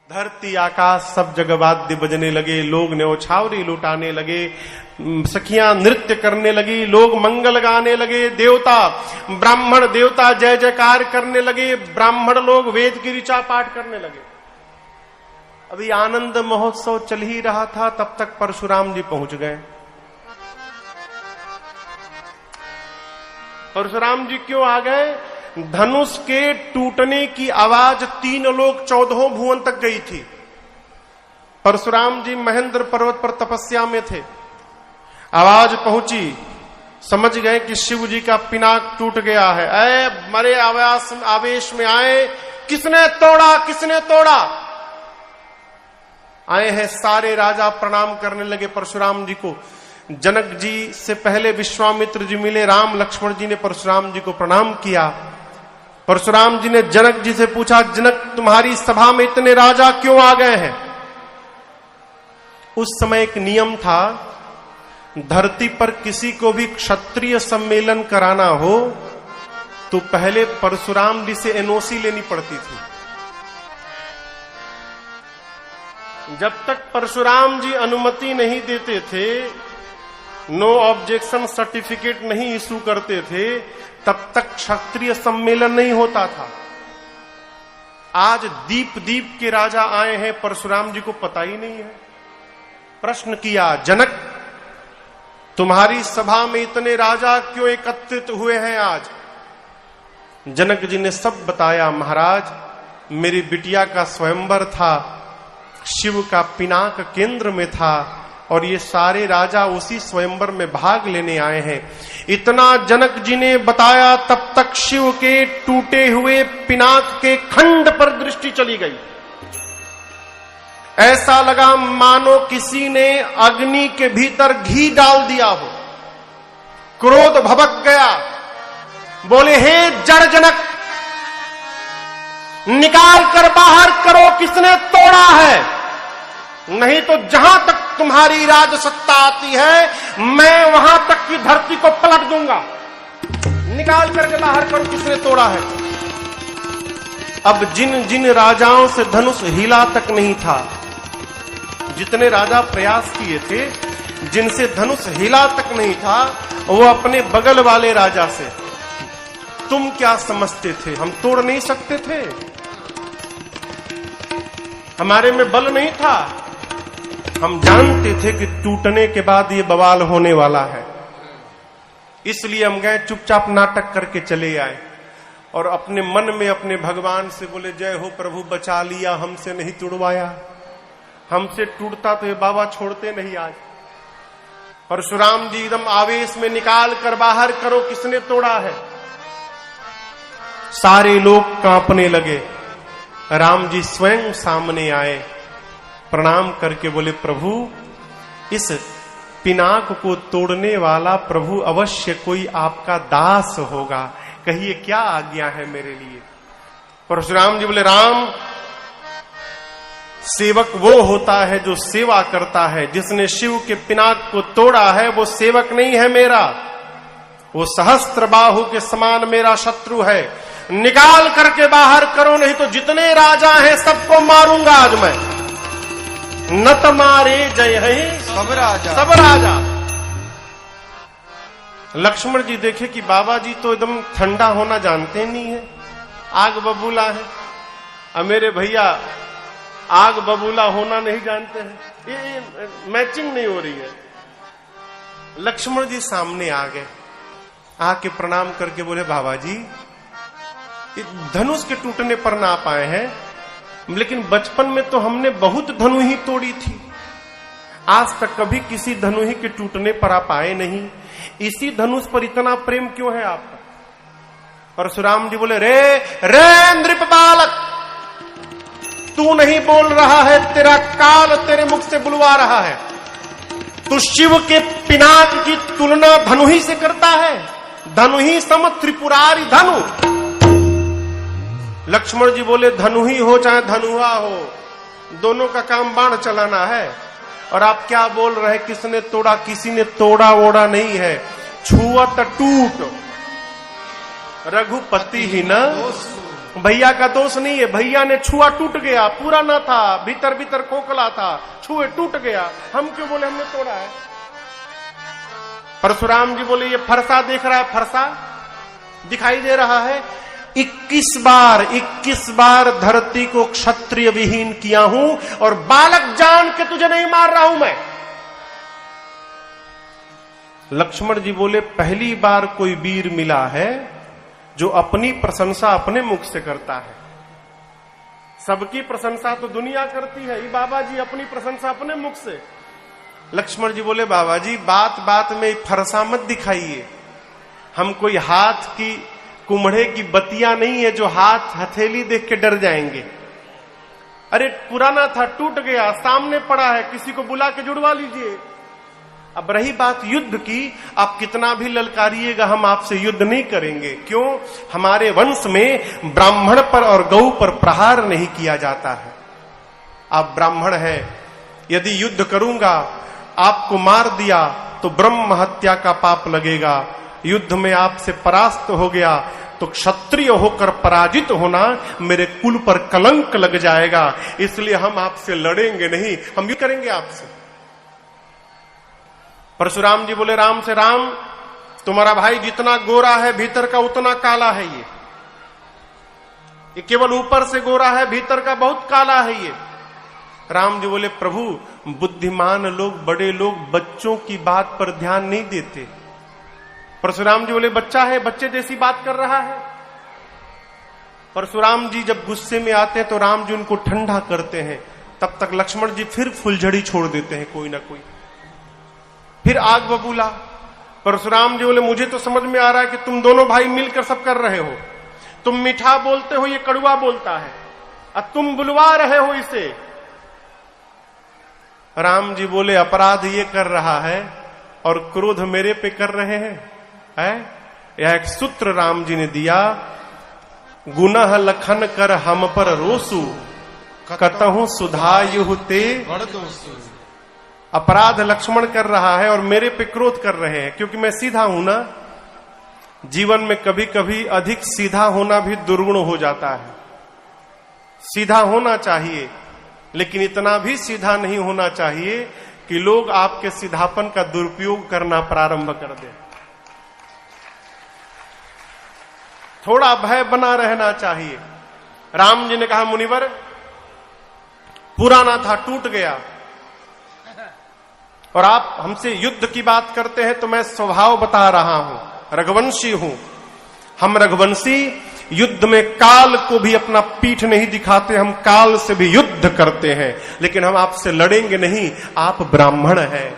धरती आकाश सब जगह वाद्य बजने लगे, लोग न्यौछावरी लुटाने लगे, सखियां नृत्य करने लगी, लोग मंगल गाने लगे, देवता ब्राह्मण देवता जय जयकार करने लगे, ब्राह्मण लोग वेद की ऋचा पाठ करने लगे। अभी आनंद महोत्सव चल ही रहा था, तब तक परशुराम जी पहुंच गए। परशुराम जी क्यों आ गए? धनुष के टूटने की आवाज 3 लोक 14 भुवन तक गई थी। परशुराम जी महेंद्र पर्वत पर तपस्या में थे, आवाज पहुंची, समझ गए कि शिव जी का पिनाक टूट गया है। ऐ मरे आवेश में आए, किसने तोड़ा, किसने तोड़ा? आए हैं सारे राजा, प्रणाम करने लगे परशुराम जी को। जनक जी से पहले विश्वामित्र जी मिले, राम लक्ष्मण जी ने परशुराम जी को प्रणाम किया। परशुराम जी ने जनक जी से पूछा, जनक तुम्हारी सभा में इतने राजा क्यों आ गए हैं? उस समय एक नियम था, धरती पर किसी को भी क्षत्रिय सम्मेलन कराना हो तो पहले परशुराम जी से एनओसी लेनी पड़ती थी। जब तक परशुराम जी अनुमति नहीं देते थे, नो ऑब्जेक्शन सर्टिफिकेट नहीं इशू करते थे, तब तक क्षत्रिय सम्मेलन नहीं होता था। आज दीप दीप के राजा आए हैं, परशुराम जी को पता ही नहीं है। प्रश्न किया, जनक तुम्हारी सभा में इतने राजा क्यों एकत्रित हुए हैं आज? जनक जी ने सब बताया। महाराज, मेरी बिटिया का स्वयंवर था, शिव का पिनाक केंद्र में था और ये सारे राजा उसी स्वयंवर में भाग लेने आए हैं। इतना जनक जी ने बताया, तब तक शिव के टूटे हुए पिनाक के खंड पर दृष्टि चली गई। ऐसा लगा मानो किसी ने अग्नि के भीतर घी डाल दिया हो। क्रोध भभक गया, बोले, हे जड़ जनक, निकाल कर बाहर करो, किसने तोड़ा है? नहीं तो जहां तक तुम्हारी राजसत्ता आती है, मैं वहां तक की धरती को पलट दूंगा। निकाल करके बाहर करो, किसने तोड़ा है? अब जिन जिन राजाओं से धनुष हिला तक नहीं था, जितने राजा प्रयास किए थे, जिनसे धनुष हिला तक नहीं था, वो अपने बगल वाले राजा से, तुम क्या समझते थे हम तोड़ नहीं सकते थे? हमारे में बल नहीं था, हम जानते थे कि टूटने के बाद ये बवाल होने वाला है, इसलिए हम गए, चुपचाप नाटक करके चले आए और अपने मन में अपने भगवान से बोले, जय हो प्रभु, बचा लिया, हमसे नहीं तुड़वाया। हमसे टूटता तो ये बाबा छोड़ते नहीं आज। परशुराम जी एकदम आवेश में, निकाल कर बाहर करो, किसने तोड़ा है? सारे लोग कांपने लगे। राम जी स्वयं सामने आए, प्रणाम करके बोले, प्रभु, इस पिनाक को तोड़ने वाला प्रभु अवश्य कोई आपका दास होगा, कहिए क्या आज्ञा है मेरे लिए? परशुराम जी बोले, राम, सेवक वो होता है जो सेवा करता है। जिसने शिव के पिनाक को तोड़ा है वो सेवक नहीं है मेरा, वो सहस्त्र बाहु के समान मेरा शत्रु है। निकाल करके बाहर करो, नहीं तो जितने राजा हैं सबको मारूंगा आज मैं। नत मारे जय है सब राजा, सब राजा। लक्ष्मण जी देखे कि बाबा जी तो एकदम ठंडा होना जानते नहीं है, आग बबूला है। अब मेरे भैया आग बबूला होना नहीं जानते हैं, ये मैचिंग नहीं हो रही है। लक्ष्मण जी सामने आ गए, आके प्रणाम करके बोले, बाबा जी, धनुष के टूटने पर ना पाए हैं, लेकिन बचपन में तो हमने बहुत धनु ही तोड़ी थी, आज तक कभी किसी धनु ही के टूटने पर आप आए नहीं, इसी धनुष पर इतना प्रेम क्यों है आपका? परशुराम जी बोले, रे नृप बालक, तू नहीं बोल रहा है, तेरा काल तेरे मुख से बुलवा रहा है। तू शिव के पिनाक की तुलना धनु ही से करता है, धनु ही सम त्रिपुरारी धनु। लक्ष्मण जी बोले, धनु ही हो चाहे धनुआ हो, दोनों का काम बाण चलाना है। और आप क्या बोल रहे, किसने तोड़ा? किसी ने तोड़ा ओड़ा नहीं है, छुअत टूट रघुपति ही न भैया का दोष नहीं है, भैया ने छुआ टूट गया, पूरा ना था, भीतर भीतर खोखला था, छुए टूट गया, हम क्यों बोले हमने तोड़ा है। परशुराम जी बोले ये फरसा देख रहा है, फरसा दिखाई दे रहा है, 21 बार धरती को क्षत्रिय विहीन किया हूं और बालक जान के तुझे नहीं मार रहा हूं मैं। लक्ष्मण जी बोले पहली बार कोई वीर मिला है जो अपनी प्रशंसा अपने मुख से करता है। सबकी प्रशंसा तो दुनिया करती है, ये बाबा जी अपनी प्रशंसा अपने मुख से। लक्ष्मण जी बोले बाबा जी बात बात में फरसा मत दिखाइए, हम कोई हाथ की कुम्हड़े की बतिया नहीं है जो हाथ हथेली देख के डर जाएंगे। अरे पुराना था, टूट गया, सामने पड़ा है, किसी को बुला के जुड़वा लीजिए। अब रही बात युद्ध की, आप कितना भी ललकारिएगा हम आपसे युद्ध नहीं करेंगे। क्यों? हमारे वंश में ब्राह्मण पर और गौ पर प्रहार नहीं किया जाता है। आप ब्राह्मण हैं, यदि युद्ध करूंगा आपको मार दिया तो ब्रह्म हत्या का पाप लगेगा, युद्ध में आपसे परास्त हो गया तो क्षत्रिय होकर पराजित होना मेरे कुल पर कलंक लग जाएगा, इसलिए हम आपसे लड़ेंगे नहीं, हम ये करेंगे आपसे। परशुराम जी बोले राम से, राम तुम्हारा भाई जितना गोरा है भीतर का उतना काला है, ये केवल ऊपर से गोरा है, भीतर का बहुत काला है ये। राम जी बोले प्रभु बुद्धिमान लोग, बड़े लोग बच्चों की बात पर ध्यान नहीं देते। परशुराम जी बोले बच्चा है, बच्चे जैसी बात कर रहा है। परशुराम जी जब गुस्से में आते हैं तो राम जी उनको ठंडा करते हैं, तब तक लक्ष्मण जी फिर फुलझड़ी छोड़ देते हैं कोई ना कोई, फिर आग बबूला। परशुराम जी बोले मुझे तो समझ में आ रहा है कि तुम दोनों भाई मिलकर सब कर रहे हो, तुम मीठा बोलते हो ये कड़वा बोलता है, और तुम बुलवा रहे हो इसे। राम जी बोले अपराध ये कर रहा है और क्रोध मेरे पे कर रहे हैं, है? यह एक सूत्र राम जी ने दिया, गुनाह लखन कर हम पर रोसु, कतहु सुधायु ते। अपराध लक्ष्मण कर रहा है और मेरे पे क्रोध कर रहे हैं, क्योंकि मैं सीधा हूं ना। जीवन में कभी कभी अधिक सीधा होना भी दुर्गुण हो जाता है। सीधा होना चाहिए, लेकिन इतना भी सीधा नहीं होना चाहिए कि लोग आपके सीधापन का दुरुपयोग करना प्रारंभ कर दें। थोड़ा भय बना रहना चाहिए। राम जी ने कहा मुनिवर पुराना था, टूट गया, और आप हमसे युद्ध की बात करते हैं तो मैं स्वभाव बता रहा हूं, रघुवंशी हूं। हम रघुवंशी युद्ध में काल को भी अपना पीठ नहीं दिखाते, हम काल से भी युद्ध करते हैं, लेकिन हम आपसे लड़ेंगे नहीं। आप ब्राह्मण हैं,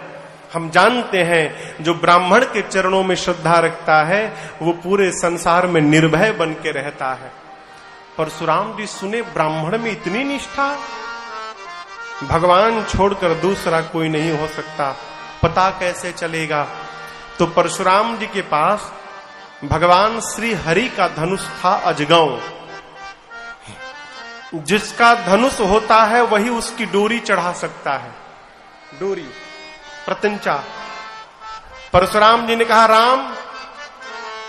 हम जानते हैं जो ब्राह्मण के चरणों में श्रद्धा रखता है वो पूरे संसार में निर्भय बन के रहता है। परशुराम जी सुने ब्राह्मण में इतनी निष्ठा, भगवान छोड़कर दूसरा कोई नहीं हो सकता, पता कैसे चलेगा? तो परशुराम जी के पास भगवान श्री हरि का धनुष था अजगौ। जिसका धनुष होता है वही उसकी डोरी चढ़ा सकता है, डोरी प्रत्यंचा। परशुराम जी ने कहा राम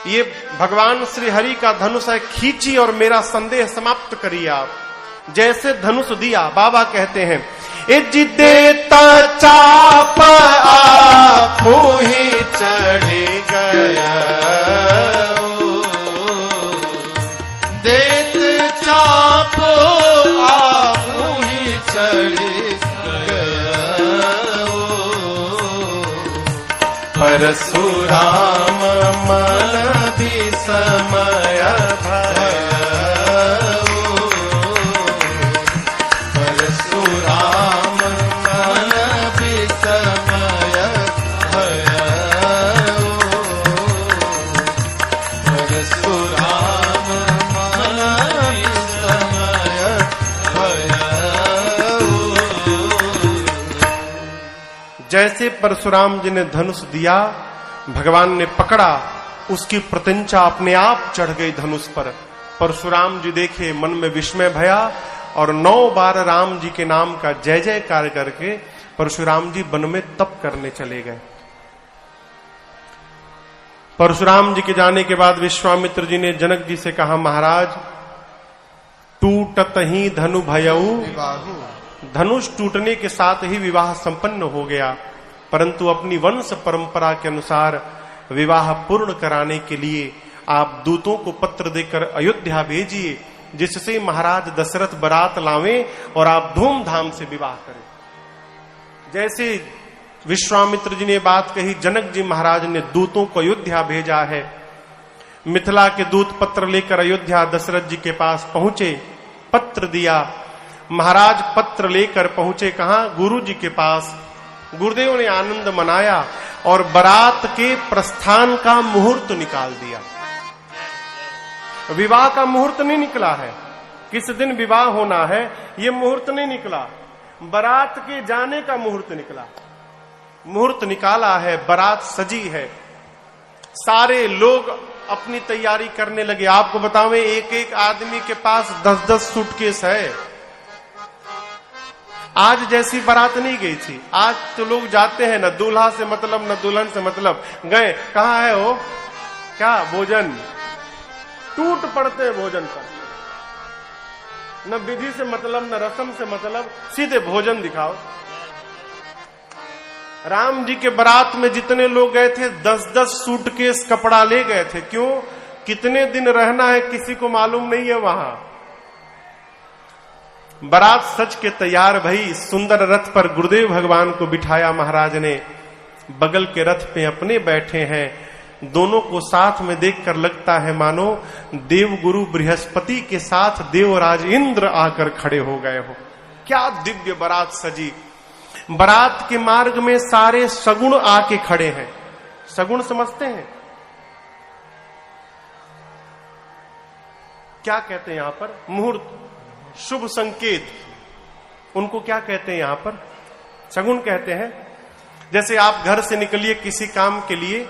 ये भगवान श्री हरि का धनुष है, खींची और मेरा संदेह समाप्त करिए आप। जैसे धनुष दिया, बाबा कहते हैं इज देता चाप आपू ही चढ़ गया, देत चाप आपू ही चढ़ गया। परशुराम मन भी समय भय, परशुराम मन भी समय भय, परशुराम मन भी समय भय। जैसे परशुराम जी ने धनुष दिया, भगवान ने पकड़ा, उसकी प्रत्यंचा अपने आप चढ़ गई धनुष पर। परशुराम जी देखे, मन में विस्मय भया और 9 बार राम जी के नाम का जय जयकार करके परशुराम जी वन में तप करने चले गए। परशुराम जी के जाने के बाद विश्वामित्र जी ने जनक जी से कहा महाराज टूटत ही धनु भयऊ, विवाहु धनुष टूटने के साथ ही विवाह संपन्न हो गया। परंतु अपनी वंश परंपरा के अनुसार विवाह पूर्ण कराने के लिए आप दूतों को पत्र देकर अयोध्या भेजिए, जिससे महाराज दशरथ बारात लावें और आप धूमधाम से विवाह करें। जैसे विश्वामित्र जी ने बात कही, जनक जी महाराज ने दूतों को अयोध्या भेजा है। मिथिला के दूत पत्र लेकर अयोध्या दशरथ जी के पास पहुंचे, पत्र दिया। महाराज पत्र लेकर पहुंचे कहां? गुरु जी के पास। गुरुदेव ने आनंद मनाया और बारात के प्रस्थान का मुहूर्त निकाल दिया। विवाह का मुहूर्त नहीं निकला है, किस दिन विवाह होना है ये मुहूर्त नहीं निकला, बारात के जाने का मुहूर्त निकला। मुहूर्त निकाला है, बारात सजी है, सारे लोग अपनी तैयारी करने लगे। आपको बतावें, एक एक आदमी के पास 10-10 सूटकेस है। आज जैसी बारात नहीं गई थी। आज तो लोग जाते हैं, न दूल्हा से मतलब न दुल्हन से मतलब, गए कहां है वो, क्या भोजन, टूट पड़ते हैं भोजन पर, न विधि से मतलब न रस्म से मतलब, सीधे भोजन दिखाओ। राम जी के बारात में जितने लोग गए थे 10-10 सूटकेस कपड़ा ले गए थे। क्यों? कितने दिन रहना है किसी को मालूम नहीं है वहां। बारात सच के तैयार भई, सुंदर रथ पर गुरुदेव भगवान को बिठाया महाराज ने, बगल के रथ पे अपने बैठे हैं। दोनों को साथ में देखकर लगता है मानो देवगुरु बृहस्पति के साथ देवराज इंद्र आकर खड़े हो गए हो। क्या दिव्य बारात सजी। बारात के मार्ग में सारे सगुण आके खड़े हैं। सगुण समझते हैं क्या कहते हैं यहां पर? मुहूर्त, शुभ संकेत, उनको क्या कहते हैं यहां पर? सगुण कहते हैं। जैसे आप घर से निकलिए किसी काम के लिए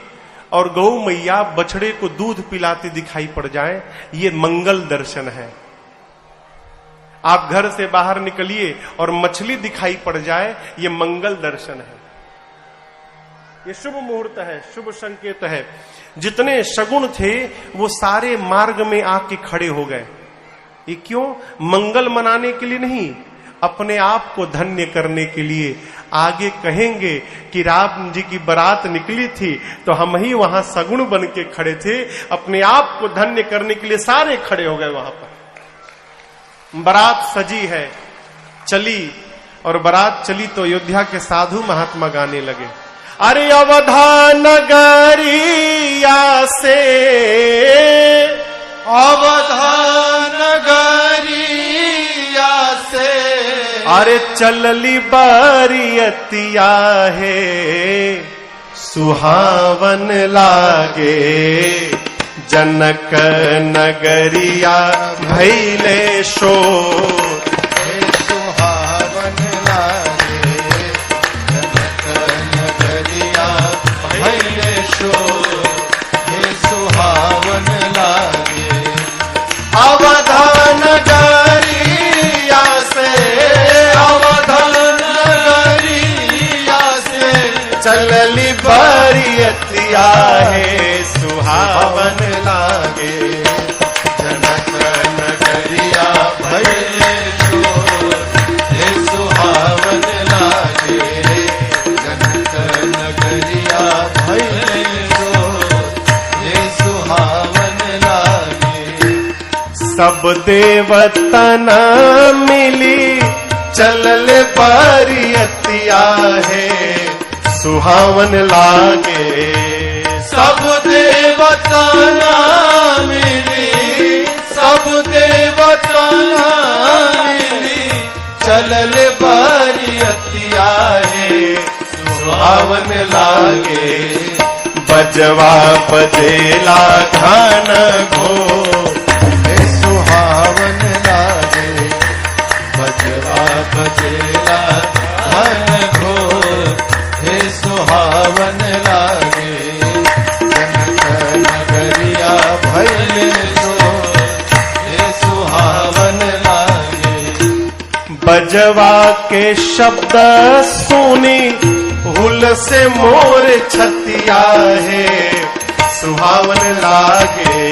और गौ मैया बछड़े को दूध पिलाती दिखाई पड़ जाए, ये मंगल दर्शन है। आप घर से बाहर निकलिए और मछली दिखाई पड़ जाए, ये मंगल दर्शन है। ये शुभ मुहूर्त है, शुभ संकेत है। जितने शगुन थे वो सारे मार्ग में आके खड़े हो गए। ये क्यों? मंगल मनाने के लिए नहीं, अपने आप को धन्य करने के लिए। आगे कहेंगे कि राम जी की बारात निकली थी तो हम ही वहां सगुण बन के खड़े थे, अपने आप को धन्य करने के लिए सारे खड़े हो गए वहां पर। बारात सजी है, चली, और बारात चली तो अयोध्या के साधु महात्मा गाने लगे, अरे अवधा नगरिया से, अवधा नगरिया से, अरे चलली बारियतिया है, सुहावन लागे, जनक नगरिया भैले शोर, सुहावन लागे, जनक नगरिया भैले शोर, हे सुहावन लागे। अवधा नगरिया से, अवधा नगरिया से, चलली बारियतिया है, सुहावन लागे, जनक नगरिया भैले शोर, हे सुहावन लागे, जनक नगरिया भैले शोर, हे सुहावन लागे। सब देवतन मिली चलल बारियतिया है, सुहावन लागे, सब देवता मिली, सब देवता मिली, चलल बारियतिया है, सुहावन लागे, बजवा बजेला घन घोर, हे सुहावन लागे, बजवा बजेला घन घोर, हे सुहावन लागे, जनक नगरिया भैले शोर, हे सुहावन लागे। बजवा के शब्द सुनी हुल से मोर छतिया है, सुहावन लागे,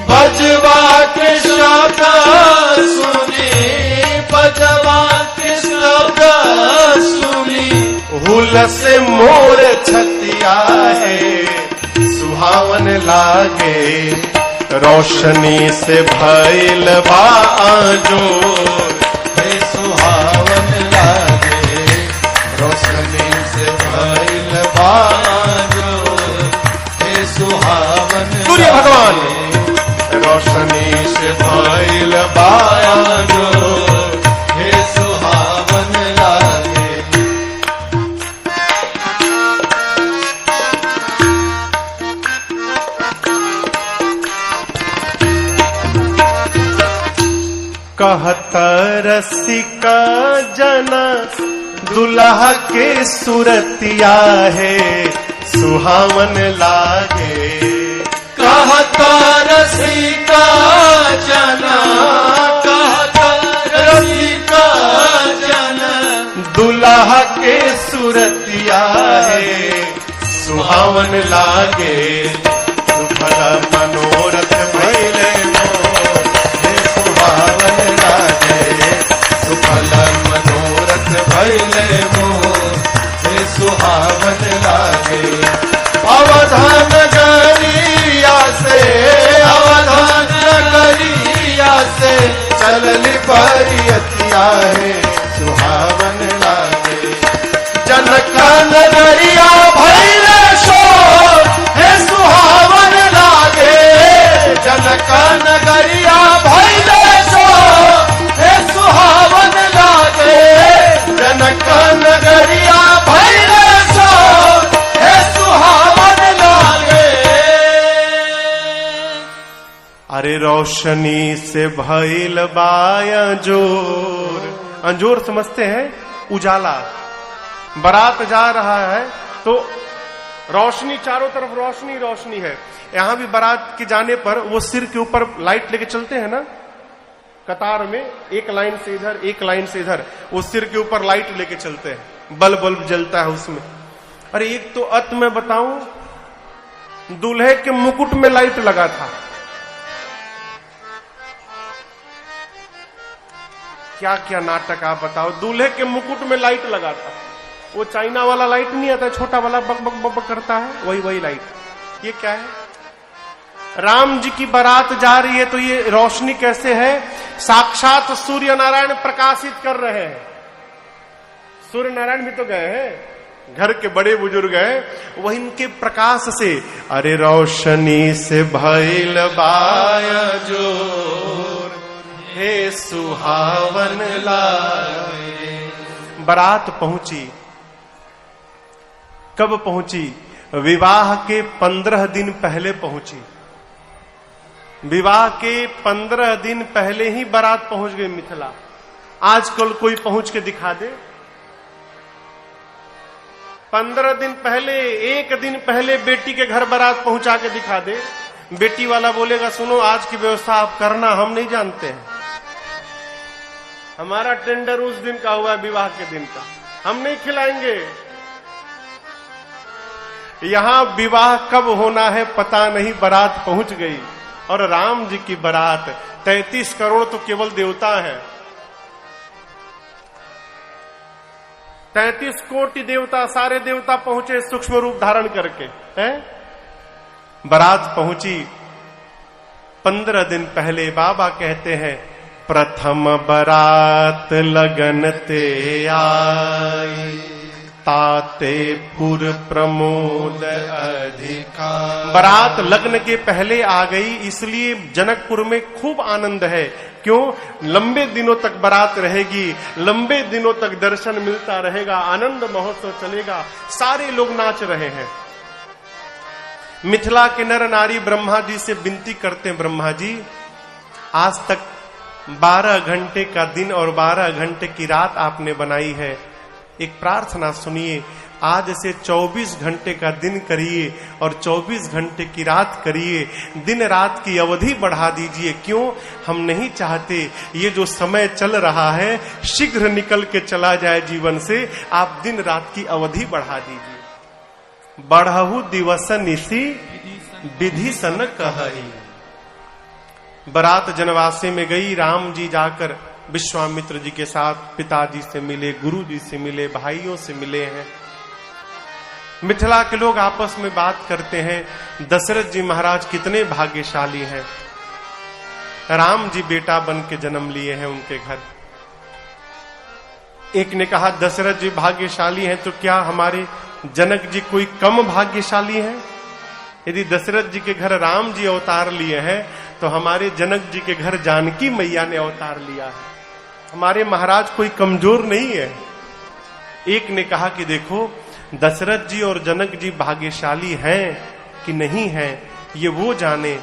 बजवा के शब्द फूल से मोर छतिया है सुहावन लागे, रोशनी से भइल बा आजोर हे सुहावन लागे, रोशनी से भइल बा आजोर हे सुहावन सूर्य भगवान रोशनी से भइल बा आजोर हे सुहावन लागे। कहत रसिका जन दुल्हा के सुरतिया है सुहावन लागे, कहता रसिका जना, कहता रसिका जना, दुल्हा के सुरतिया है सुहावन लागे, सुफल मनोरथ भइले मोर हे सुहावन लागे, सुफल मनोरथ भइले मोर हे सुहावन लागे। अवधान नगरिया से, अवधान नगरिया से चलली बरियतिया है सुहावन लागे, जनका नगरिया भइले शोर हे सुहावन लागे, जनका नगरिया भइले शोर हे सुहावन लागे, जनका नगरिया भइले शोर हे सुहावन लागे। अरे रोशनी से भइल बा अंजोर, अंजोर समझते हैं उजाला, बारात जा रहा है तो रोशनी चारों तरफ रोशनी रोशनी है। यहां भी बारात के जाने पर वो सिर के ऊपर लाइट लेके चलते हैं ना, कतार में एक लाइन से इधर एक लाइन से इधर, वो सिर के ऊपर लाइट लेके चलते हैं, बल्ब बल्ब जलता है उसमें। अरे एक तो अत में बताऊं, दूल्हे के मुकुट में लाइट लगा था, क्या क्या नाटक आप बताओ। दूल्हे के मुकुट में लाइट लगा था, वो चाइना वाला लाइट नहीं आता छोटा वाला बक बक बक बक करता है, वही लाइट। ये क्या है? राम जी की बारात जा रही है तो ये रोशनी कैसे है? साक्षात सूर्य नारायण प्रकाशित कर रहे हैं। सूर्य नारायण भी तो गए हैं, घर के बड़े बुजुर्ग हैं, वही इनके प्रकाश से। अरे रोशनी से भइल बाया जोर हे सुहावन लागे। बारात पहुंची, कब पहुंची? विवाह के 15 दिन पहले पहुंची। विवाह के 15 दिन पहले ही बारात पहुंच गई मिथिला। आजकल कोई पहुंच के दिखा दे? 15 दिन पहले, एक दिन पहले बेटी के घर बारात पहुंचा के दिखा दे, बेटी वाला बोलेगा सुनो आज की व्यवस्था आप करना, हम नहीं जानते हैं, हमारा टेंडर उस दिन का हुआ है, विवाह के दिन का, हम नहीं खिलाएंगे। यहां विवाह कब होना है पता नहीं, बारात पहुंच गई। और राम जी की बारात, 33 करोड़ तो केवल देवता है, 33 कोटि देवता, सारे देवता पहुंचे सूक्ष्म रूप धारण करके, हैं? बारात पहुंची 15 दिन पहले। बाबा कहते हैं प्रथम बारात लगन ते आई, ताते पुर प्रमोद अधिकार। बारात लग्न के पहले आ गई, इसलिए जनकपुर में खूब आनंद है। क्यों? लंबे दिनों तक बारात रहेगी, लंबे दिनों तक दर्शन मिलता रहेगा, आनंद महोत्सव चलेगा, सारे लोग नाच रहे हैं। मिथिला के नर नारी ब्रह्मा जी से विनती करते हैं, ब्रह्मा जी आज तक 12 घंटे का दिन और 12 घंटे की रात आपने बनाई है, एक प्रार्थना सुनिए, आज से 24 घंटे का दिन करिए और 24 घंटे की रात करिए, दिन रात की अवधि बढ़ा दीजिए। क्यों? हम नहीं चाहते ये जो समय चल रहा है शीघ्र निकल के चला जाए जीवन से, आप दिन रात की अवधि बढ़ा दीजिए। बढ़हु दिवस निसी विधि सन कहई। बारात जनवासी में गई, राम जी जाकर विश्वामित्र जी के साथ पिताजी से मिले, गुरु जी से मिले, भाइयों से मिले हैं। मिथिला के लोग आपस में बात करते हैं, दशरथ जी महाराज कितने भाग्यशाली हैं, राम जी बेटा बन के जन्म लिए हैं उनके घर। एक ने कहा दशरथ जी भाग्यशाली हैं तो क्या हमारे जनक जी कोई कम भाग्यशाली हैं? यदि दशरथ जी के घर राम जी अवतार लिए हैं तो हमारे जनक जी के घर जानकी मैया ने अवतार लिया है। हमारे महाराज कोई कमजोर नहीं है। एक ने कहा कि देखो दशरथ जी और जनक जी भाग्यशाली हैं कि नहीं हैं ये वो जाने,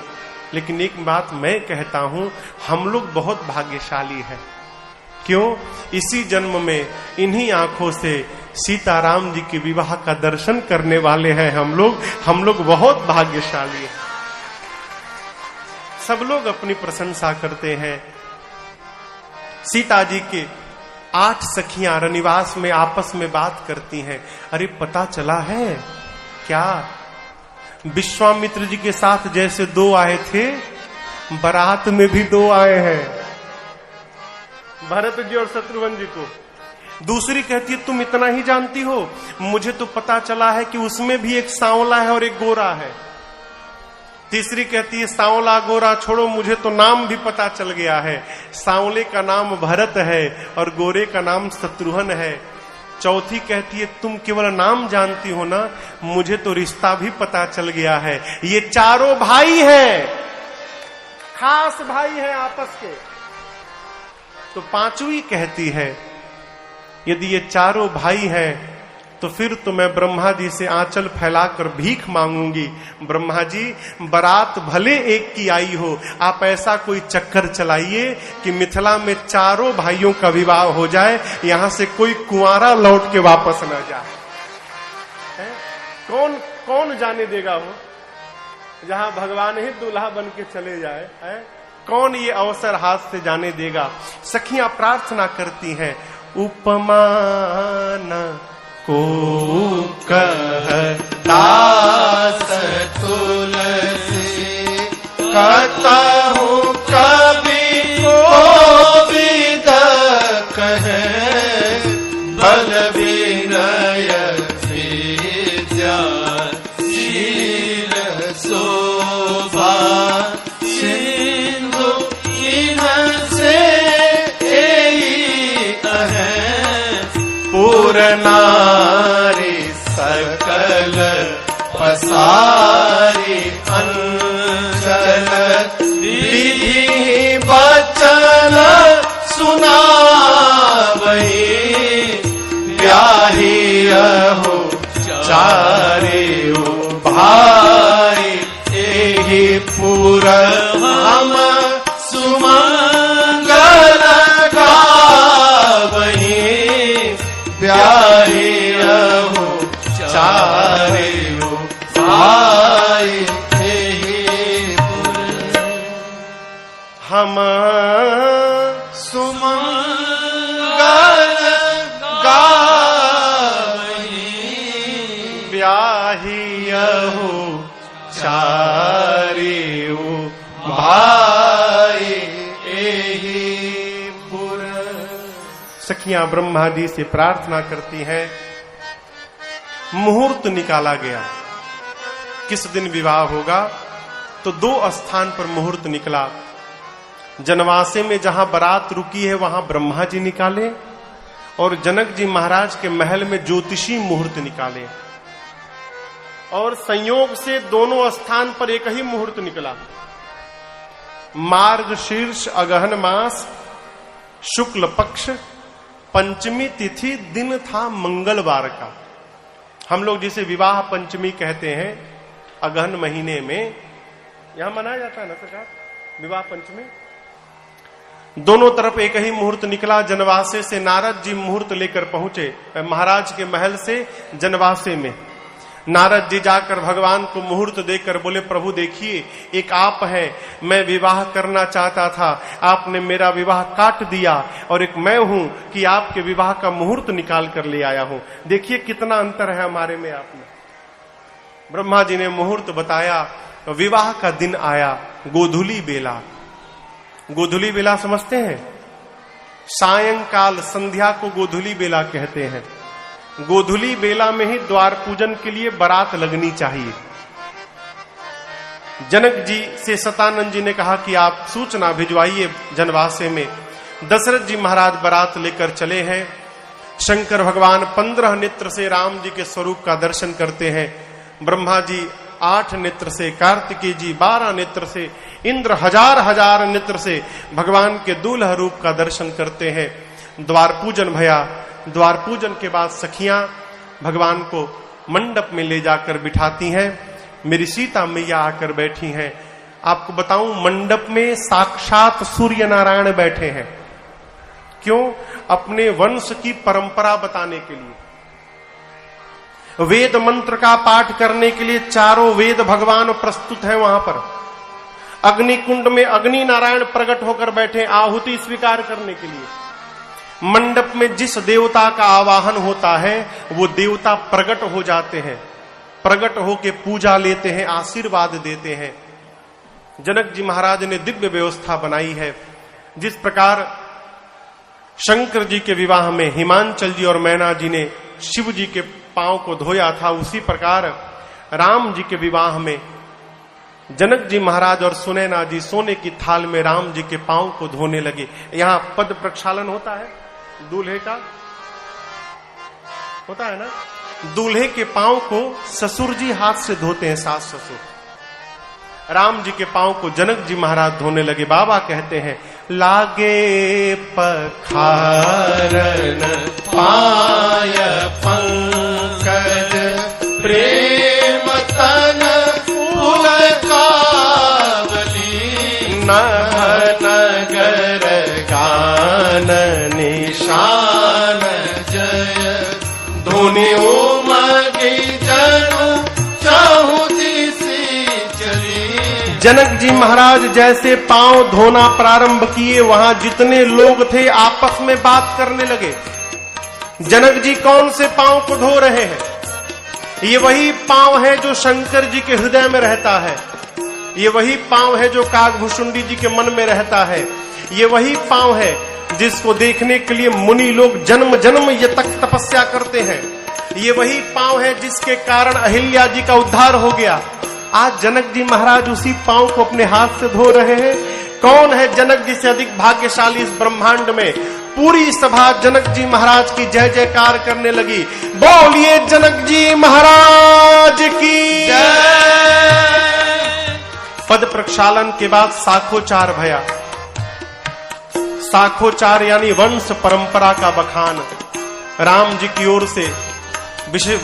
लेकिन एक बात मैं कहता हूं, हम लोग बहुत भाग्यशाली हैं। क्यों? इसी जन्म में इन्हीं आंखों से सीताराम जी के विवाह का दर्शन करने वाले हैं हम लोग बहुत भाग्यशाली हैं। सब लोग अपनी प्रशंसा करते हैं। सीता जी के 8 सखियां रनिवास में आपस में बात करती हैं, अरे पता चला है क्या, विश्वामित्र जी के साथ जैसे 2 आए थे, बारात में भी 2 आए हैं, भरत जी और शत्रुघ्न जी को। दूसरी कहती है तुम इतना ही जानती हो, मुझे तो पता चला है कि उसमें भी एक सांवला है और एक गोरा है। तीसरी कहती है सांवला गोरा छोड़ो, मुझे तो नाम भी पता चल गया है, सांवले का नाम भरत है और गोरे का नाम शत्रुघ्न है। चौथी कहती है तुम केवल नाम जानती हो ना, मुझे तो रिश्ता भी पता चल गया है, ये चारों भाई हैं, खास भाई हैं आपस के। तो पांचवी कहती है यदि ये चारों भाई हैं तो फिर तो मैं ब्रह्मा जी से आंचल फैलाकर भीख मांगूंगी, ब्रह्मा जी बारात भले एक की आई हो, आप ऐसा कोई चक्कर चलाइए कि मिथिला में चारों भाइयों का विवाह हो जाए, यहां से कोई कुंवारा लौट के वापस न जाए। कौन कौन जाने देगा वो, जहां भगवान ही दूल्हा बन के चले जाए है? कौन ये अवसर हाथ से जाने देगा। सखियां प्रार्थना करती हैं, उपमान को कहता तुलसी कहताहू कभी कोविद कहे, बल विनय विद्या शील शोभा सिंधु इनसे यही कहे, पूरनारी सकल पसारी अंचल विधि बचन सुनावही, ब्याही हो चारियो भाई एहि पुर हम सुमंगल गावही, ब्याही हो चारियो भाई एहि पुर हम सुमंगल गावही, ब्याहियहु चारियो भाई एहि पुर। सखियां ब्रह्मा जी से प्रार्थना करती हैं। मुहूर्त निकाला गया, किस दिन विवाह होगा, तो 2 स्थान पर मुहूर्त निकला। जनवासे में जहां बारात रुकी है वहां ब्रह्मा जी निकाले, और जनक जी महाराज के महल में ज्योतिषी मुहूर्त निकाले, और संयोग से दोनों स्थान पर एक ही मुहूर्त निकला। मार्गशीर्ष अगहन मास शुक्ल पक्ष पंचमी तिथि, दिन था मंगलवार का। हम लोग जिसे विवाह पंचमी कहते हैं, अगहन महीने में यहां मनाया जाता है ना सरकार विवाह पंचमी। दोनों तरफ एक ही मुहूर्त निकला। जनवासे से नारद जी मुहूर्त लेकर पहुंचे महाराज के महल से जनवासे में। नारद जी जाकर भगवान को मुहूर्त देकर बोले, प्रभु देखिए एक आप हैं, मैं विवाह करना चाहता था, आपने मेरा विवाह काट दिया, और एक मैं हूं कि आपके विवाह का मुहूर्त निकाल कर ले आया हूं, देखिए कितना अंतर है हमारे में आप में। ब्रह्मा जी ने मुहूर्त बताया, विवाह का दिन आया, गोधूली बेला। गोधूली बेला समझते हैं? सायंकाल संध्या को गोधूली बेला कहते हैं। गोधुली बेला में ही द्वार पूजन के लिए बारात लगनी चाहिए। जनक जी से सतानंद जी ने कहा कि आप सूचना भिजवाइए जनवासे में। दशरथ जी महाराज बारात लेकर चले हैं। शंकर भगवान 15 नेत्र से राम जी के स्वरूप का दर्शन करते हैं। ब्रह्मा जी 8 नेत्र से, कार्तिकेय जी 12 नेत्र से, इंद्र हजार नेत्र से भगवान के दूल्हा रूप का दर्शन करते हैं। द्वार पूजन भया। द्वार पूजन के बाद सखियां भगवान को मंडप में ले जाकर बिठाती हैं। मेरी सीता मैया आकर बैठी हैं। आपको बताऊं, मंडप में साक्षात सूर्य नारायण बैठे हैं। क्यों? अपने वंश की परंपरा बताने के लिए। वेद मंत्र का पाठ करने के लिए चारों वेद भगवान प्रस्तुत है वहां पर। अग्नि कुंड में अग्नि नारायण प्रकट होकर बैठे आहुति स्वीकार करने के लिए। मंडप में जिस देवता का आवाहन होता है वो देवता प्रकट हो जाते हैं। प्रकट होके पूजा लेते हैं, आशीर्वाद देते हैं। जनक जी महाराज ने दिव्य व्यवस्था बनाई है। जिस प्रकार शंकर जी के विवाह में हिमांचल जी और मैना जी ने शिव जी के पांव को धोया था, उसी प्रकार राम जी के विवाह में जनक जी महाराज और सुनैना जी सोने की थाल में राम जी के पांव को धोने लगे। यहां पद प्रक्षालन होता है, दूल्हे का होता है ना। दूल्हे के पांव को ससुर जी हाथ से धोते हैं, सास ससुर। राम जी के पांव को जनक जी महाराज धोने लगे। बाबा कहते हैं, लागे पखारन पाय पंकज प्रेम तन पुलकावली नगर गान निशान जय धुनि उमगी जनु चाहू दिसी चली। जनक जी महाराज जैसे पांव धोना प्रारंभ किए, वहां जितने लोग थे आपस में बात करने लगे। जनक जी कौन से पांव को धो रहे हैं? ये वही पांव है जो शंकर जी के हृदय में रहता है। ये वही पांव है जो कागभूषुंडी जी के मन में रहता है। ये वही पांव है जिसको देखने के लिए मुनि लोग जन्म जन्म ये तक तपस्या करते हैं। ये वही पांव है जिसके कारण अहिल्या जी का उद्धार हो गया। आज जनक जी महाराज उसी पांव को अपने हाथ से धो रहे हैं। कौन है जनक जी से अधिक भाग्यशाली इस ब्रह्मांड में? पूरी सभा जनक जी महाराज की जय जयकार करने लगी। बोलिए जनक जी महाराज की जय। पद प्रक्षालन के बाद साखोचार भया। साखोचार यानी वंश परंपरा का बखान राम जी की ओर से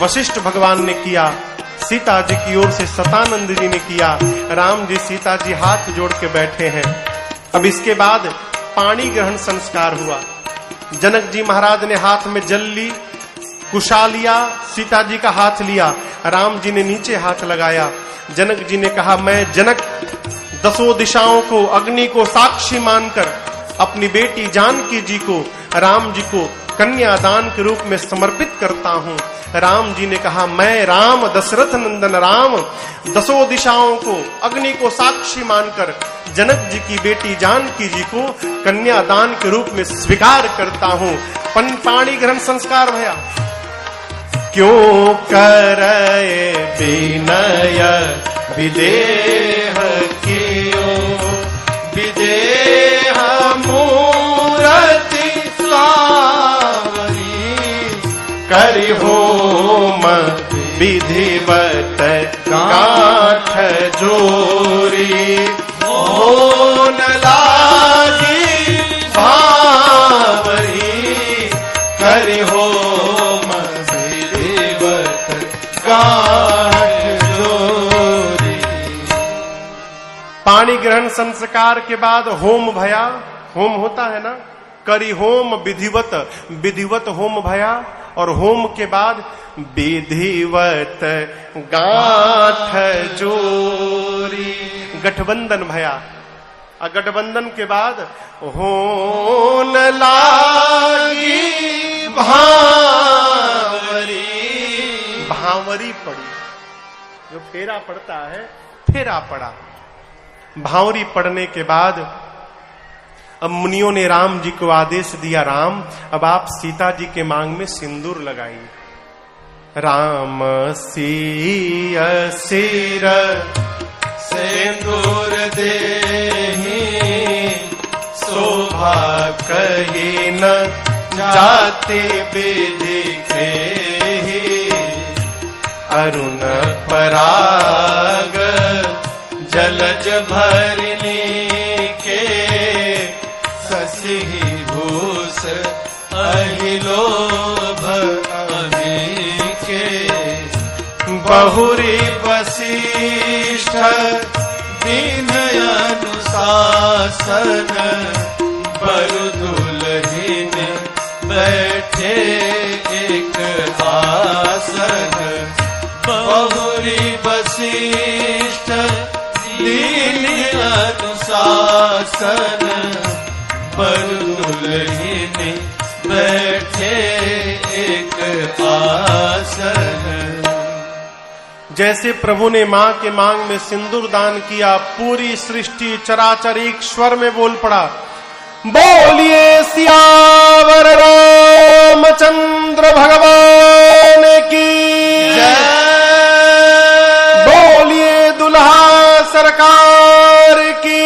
वशिष्ठ भगवान ने किया, सीता जी की ओर से सतानंद जी ने किया। राम जी सीता जी हाथ जोड़ के बैठे हैं। अब इसके बाद पानी ग्रहण संस्कार हुआ। जनक जी महाराज ने हाथ में जल ली, कुशा लिया, सीता जी का हाथ लिया, राम जी ने नीचे हाथ लगाया। जनक जी ने कहा, मैं जनक 10 दिशाओं को, अग्नि को साक्षी मानकर अपनी बेटी जानकी जी को, राम जी को कन्यादान के रूप में समर्पित करता हूं। राम जी ने कहा, मैं राम दशरथ नंदन राम 10 दिशाओं को, अग्नि को साक्षी मानकर जनक जी की बेटी जानकी जी को कन्यादान के रूप में स्वीकार करता हूं। पाणी ग्रहण संस्कार भया। क्यों करे विनय विदेह कियो विदेह मूरति सावरी करि होम विधिवत गांठ जोरी होन लागी भावरी करि होम विधिवत गांठ जोरी। पाणी ग्रहण संस्कार के बाद होम भया। होम होता है ना, करी होम विधिवत, विधिवत होम भया। और होम के बाद विधिवत गांठ जोरी, गठबंधन भया। और गठबंधन के बाद होन लागी भावरी, भांवरी पड़ी। जो फेरा पड़ता है, फेरा पड़ा। भांवरी पड़ने के बाद अब मुनियों ने राम जी को आदेश दिया, राम अब आप सीता जी के मांग में सिंदूर लगाइए। राम सिय सिर सिंदूर देहि शोभा कही न जाति विधि खेहि अरुण पराग जलज भरनी के शशि भूष अहिलोभ अहिके बहुरी वशिष्ठ दीन अनुशासन बरु दुलहिन बैठे एक आसन बहुरी वशिष्ठ दीन अनुशासन बरु दुलहिन बैठे एक आसन। जैसे प्रभु ने मां के मांग में सिंदूर दान किया, पूरी सृष्टि चराचर एक स्वर में बोल पड़ा, बोलिए सियावर रामचंद्र भगवान की जय। बोलिए दुल्हा सरकार की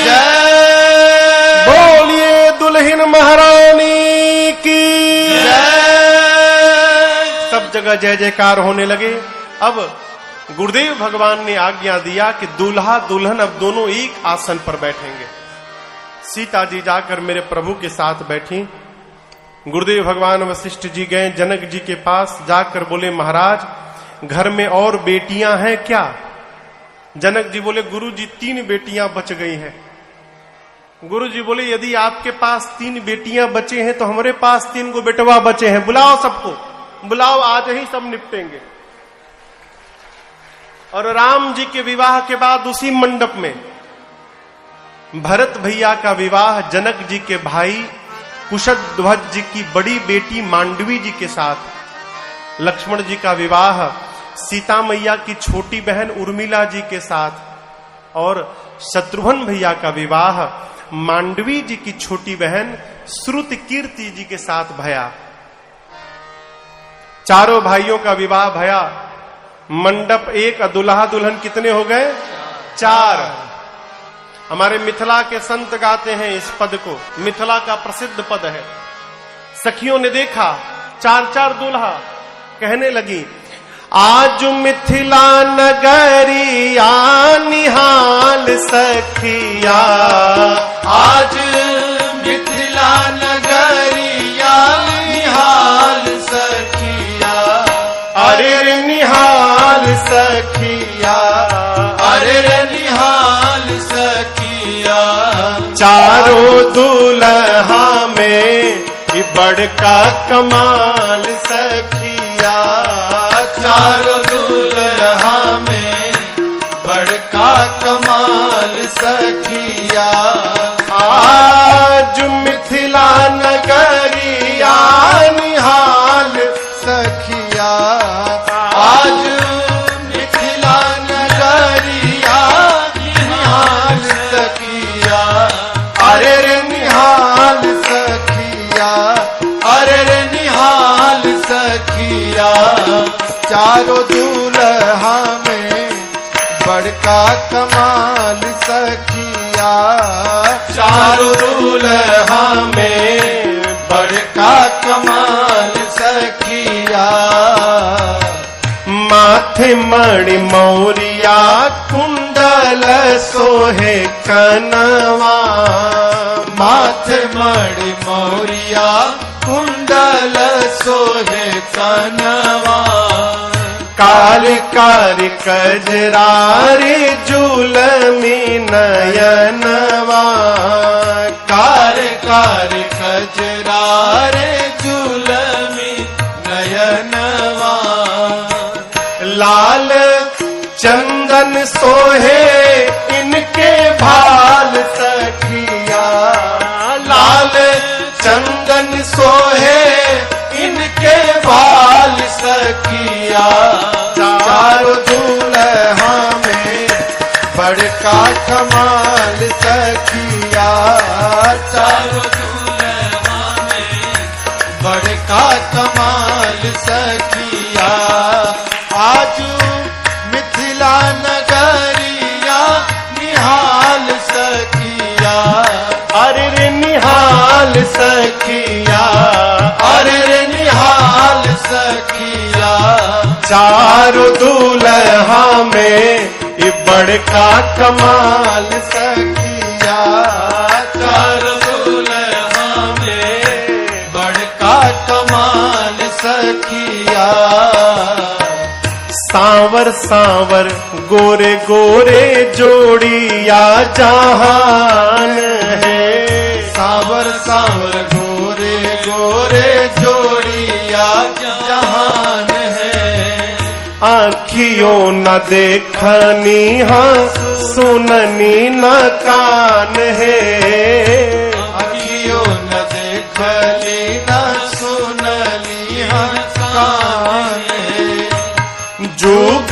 जय। बोलिए दुल्हन महारानी की जय। सब जगह जय जयकार होने लगे। अब गुरुदेव भगवान ने आज्ञा दिया कि दूल्हा दुल्हन अब दोनों एक आसन पर बैठेंगे। सीता जी जाकर मेरे प्रभु के साथ बैठी। गुरुदेव भगवान वशिष्ठ जी गए जनक जी के पास, जाकर बोले, महाराज घर में और बेटियां हैं क्या? जनक जी बोले, गुरु जी 3 बेटियां बच गई हैं। गुरु जी बोले, यदि आपके पास 3 बेटियां बचे हैं तो हमारे पास 3 को बेटवा बचे हैं, बुलाओ सबको, बुलाओ, आज ही सब निपटेंगे। और राम जी के विवाह के बाद उसी मंडप में भरत भैया का विवाह जनक जी के भाई कुशध्वज जी की बड़ी बेटी मांडवी जी के साथ, लक्ष्मण जी का विवाह सीता मैया की छोटी बहन उर्मिला जी के साथ, और शत्रुघ्न भैया का विवाह मांडवी जी की छोटी बहन श्रुत कीर्ति जी के साथ भया। चारों भाइयों का विवाह भया। मंडप एक, दुल्हा दुल्हन कितने हो गए? 4। हमारे मिथिला के संत गाते हैं इस पद को, मिथिला का प्रसिद्ध पद है। सखियों ने देखा 4-4 दूल्हा, कहने लगी, आज मिथिला नगरिया निहाल सखिया, आज मिथिला नगरिया निहाल सखिया, अरे निहाल सखिया, अरे निहाल सखिया। चारों दूल्हा में बड़का कमाल सखिया, चारों दूल्हा में बड़का कमाल सखिया। आज मिथिला नगरिया निहाल सखिया, आज मिथिला नगरिया निहाल सखिया, अरे निहाल सखिया, अरे निहाल सखिया। चारों दूल्हा में बड़का कमाल सखिया, चारों दूल्हा में बड़का कमाल सखिया। माथे मणि मौरिया कुंडल सोहे कनवा, माथे मणि मौरिया कुंडल सोहे कनवा, काल कार कजरारे जुलमी नयनवा, कार कार कजरारे जुलमी नयनवा। लाल चंदन सोहे इनके भाल सखिया, लाल चंदन सोहे इनके बाल सखिया। चारों दूल्हा में बड़का कमाल सखिया, चारों दूल्हा में बड़का कमाल सखिया। सखिया चारों दूल्हा में ये बड़का कमाल सखिया चारों दूल्हा में बड़का कमाल सखिया सांवर सांवर गोरे गोरे जोड़िया जहान है सांवर सांवर गोरे गोरे जोड़िया जहान है आँखियों न देखनी हाँ सुननी न कान है आँखियों न देखली न सुनली हाँ कान है जुग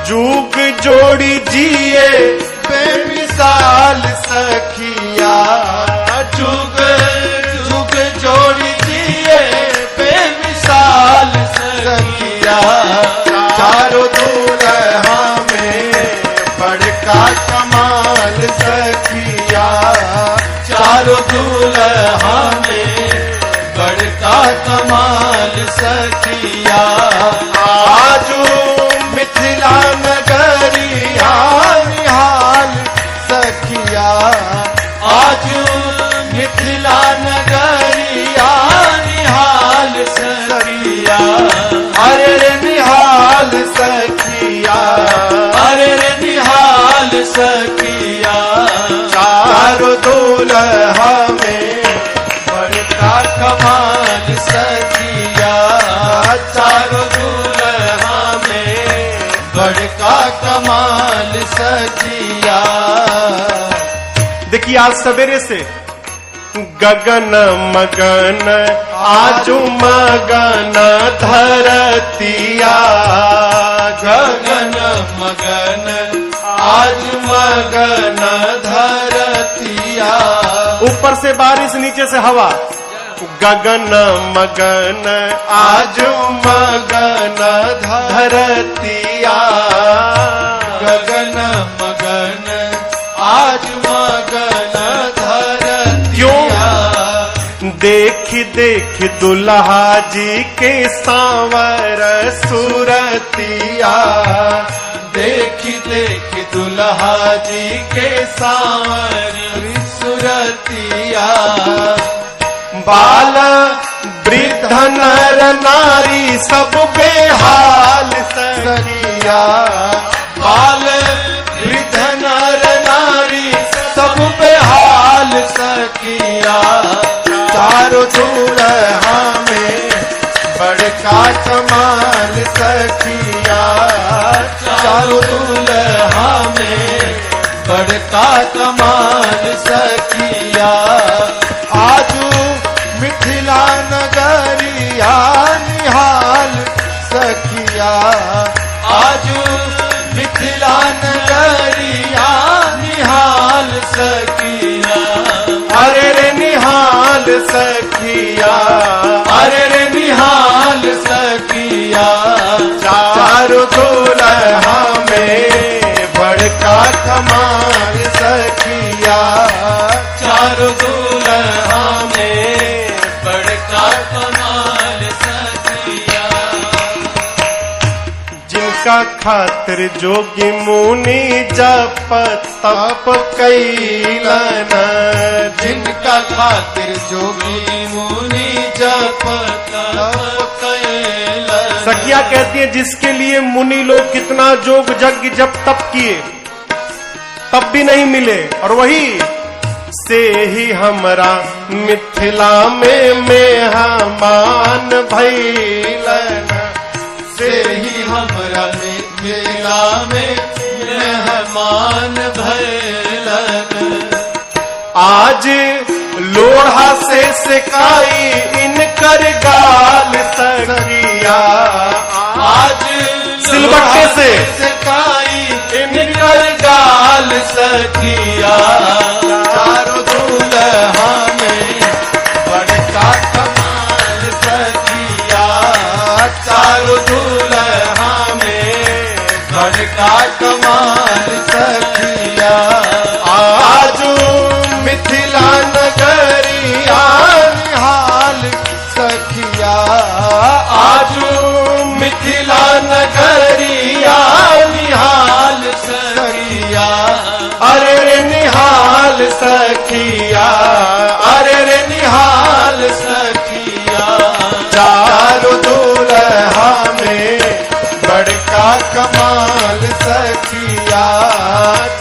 जुग जोड़ी जिए बेमिसाल सखिया जुग जुग जोड़ी जिए बेमिसाल सखिया चारों दूल्हा में बड़का कमाल सखिया चारों दूल्हा में बड़का कमाल सखिया आजू मिथिला नगरिया निहाल सखिया आजू मिथिला नगरिया निहाल सखिया अरे रे निहाल सखिया अरे रे निहाल सखिया चारों दूल्हा में बड़का कमाल सखिया चारों दूल्हा में बड़का कमाल सखिया देखिए आज सवेरे से गगन मगन आजू मगन धरतिया गगन मगन आज मगन धरतिया ऊपर से बारिश नीचे से हवा गगन मगन आज मगन धरतिया गगन मगन आज मगन धरतिया देख देख दुल्हा जी के सांवर सूरतिया देख देख दुल्हा जी के सांवर सूरतिया बाल वृद्ध नर नारी सब बेहाल सखिया बाल वृद्ध नर नारी सब बेहाल सखिया चारों दूल्हा में बड़का कमाल सखिया चारों दूल्हा में बड़का कमाल सखिया आजू मिथिला नगरिया निहाल सखिया आजू मिथिला नगरिया निहाल सखिया अरे रे निहाल सखिया अरे रे निहाल सखिया चारों दूल्हा में बड़का कमाल सखिया चारों दूल्हा में बड़का कमाल सखिया जिनका खातिर जोगी मुनि जप तप कैलन जिनका खातिर जोगी मुनि जप तप कैलन सखिया कहती है जिसके लिए मुनि लोग कितना जोग यज्ञ जप तप किए तब भी नहीं मिले और वही से ही हमरा मिथिला में मेहमान भैलन से ही हमरा मिथिला में मेहमान भैलन आज लोढ़ा से सिकाई इनकर गाल सखिया आज सिलबट्टे से सिकाई इनकर गाल सखिया चारों दूल्हा में बड़का कमाल सखिया चारों दूल्हा में बड़का कमाल सखिया आजू मिथिला नगरिया निहाल सखिया आजू सखिया, अरे रे निहाल सखिया। चारों दुल्हा में बड़का कमाल सखिया,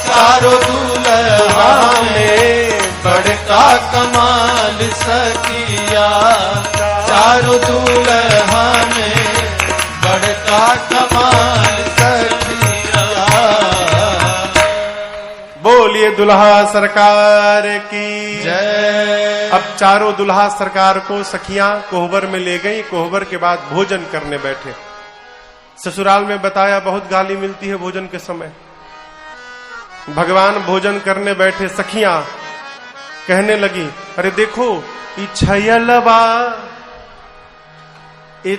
चारों दुल्हा में बड़का कमाल सखिया, चारों दुल्हा में बड़का कमाल सखिया। बोलिए दुल्हा सरकार की जय। अब चारों दुल्हा सरकार को सखियां कोहबर में ले गई। कोहबर के बाद भोजन करने बैठे। ससुराल में बताया बहुत गाली मिलती है भोजन के समय। भगवान भोजन करने बैठे, सखियां कहने लगी, अरे देखो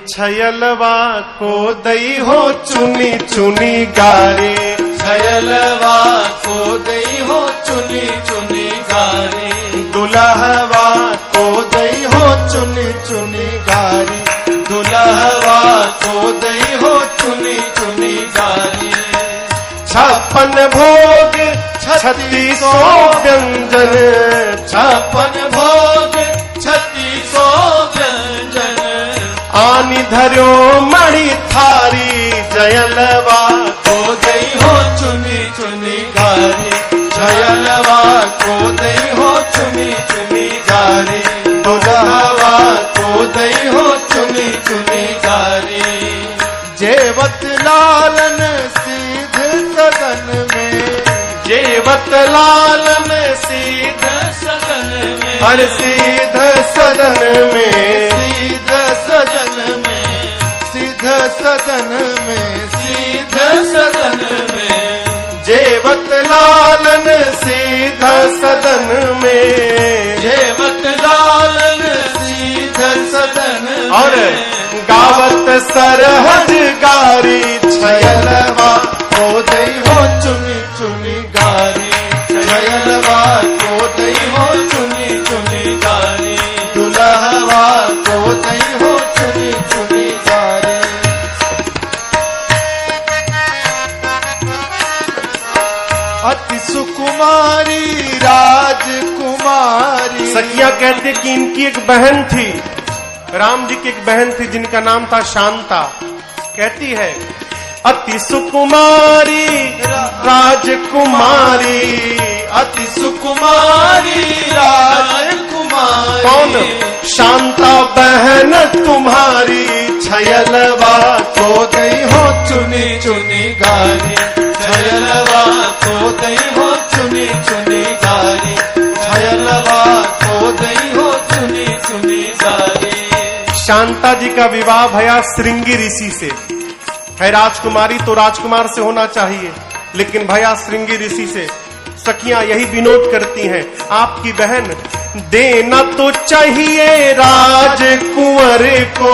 छयलवा को दई हो चुनी चुनी गारी, छयलवा को दई हो चुनी चुनी गारी, दुल्हवा को दई हो चुनी चुनी गारी, दुल्हवा को दई हो चुनी चुनी गारी। 56 भोग 36 व्यंजन, 56 भोग 36 व्यंजन, आनी धर्यो मणि थारी, जयलवा को दई हो चुनी चुनी गारी, छयलवा को दई हो चुनी चुनी गारी, दुल्हवा को दई हो चुनी चुनी गारी। जेवत लालन सीध सदन में, जेवत लालन सीध सदन में, हर सीध सदन में, सीध सदन में, सीध सदन में, सीध सदन में, जेवत लालन सीध सदन में, जेवत लालन सीध सदन में, और गावत सरहज गारी, छयलवा को दई हो चुनी चुनी गारी, छयलवा को दई हो चुनी चुनी गारी, दुल्हवा को दई हो चुनी चुनी गारी। अति सुकुमारी राजकुमारी। सखिया कहते कि इनकी एक बहन थी, राम जी की एक बहन थी जिनका नाम था शांता। कहती है अति सुकुमारी राजकुमारी, अति सुकुमारी राजकुमारी। कौन? शांता बहन तुम्हारी, छयलवा को दई हो चुनी चुनी गारी, छयलवा को दई हो चुनी चुनी गारी, छयलवा को दई हो चुनी चुनी गारी। शांता जी का विवाह भया श्रृंगी ऋषि से। है राजकुमारी तो राजकुमार से होना चाहिए, लेकिन भया श्रृंगी ऋषि से। सखियां यही विनोद करती हैं, आपकी बहन देना तो चाहिए राजकुंवर को,